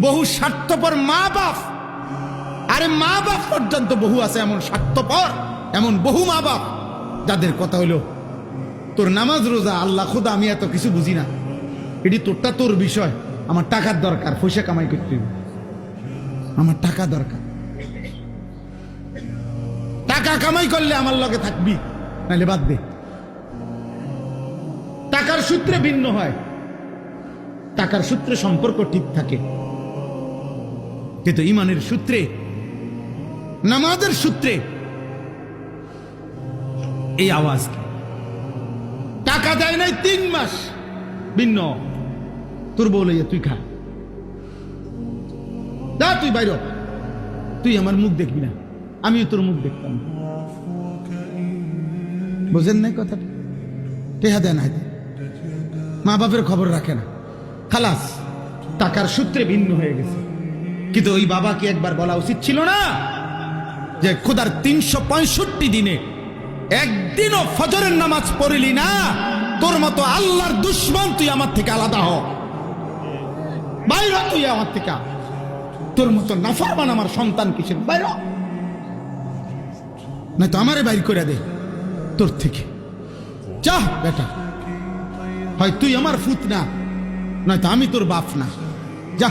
বহু স্বার্থপর মা বাপ, আরে মা বাপ পর্যন্ত বহু আছে এমন স্বার্থপর, এমন বহু মা বাপ যাদের কথা হইল তোর নামাজ রোজা আল্লাহ খোদা আমি এত কিছু বুঝি না, এটি তোরটা তোর বিষয়, আমার টাকার দরকার, পয়সা কামাই করতে হবে, আমার টাকা দরকার, টাকা কামাই করলে আমার লগে থাকবি, নাহলে বাদ দে। টাকার সূত্রে ভিন্ন হয়, টাকার সূত্রে সম্পর্ক ঠিক থাকে, কিন্তু ইমানের সূত্রে, নামাজের সূত্রে এই আওয়াজ। টাকা দেয় নাই 3 মাস, ভিন্ন। তোর বউ লইয়া তুই খা, যা তুই বাইর, তুই আমার মুখ দেখবি না, আমিও তোর মুখ দেখতাম না। বুঝেন নাই কথাটা? টেহা দেয় না, মা বাপের খবর রাখে না, খালাস, টাকার সূত্রে ভিন্ন হয়ে গেছে। কিন্তু ওই বাবাকে একবার বলা উচিত ছিল না যে খোদার 365 দিনে একদিনও ফজরের নামাজ পড়লি না, তোর মতো আল্লাহর দুশ্মন, তুই আমার থেকে আলাদা হ, বাইরে তুই আমার থেকে, তোর মতো নাফরমান আমার সন্তান কিসের, বাইরে না তো আমারে বাইর করে দে তোর থেকে, যা বেটা, হয় তুই আমার ফুত না, নয়তো আমি তোর বাপ না, যা।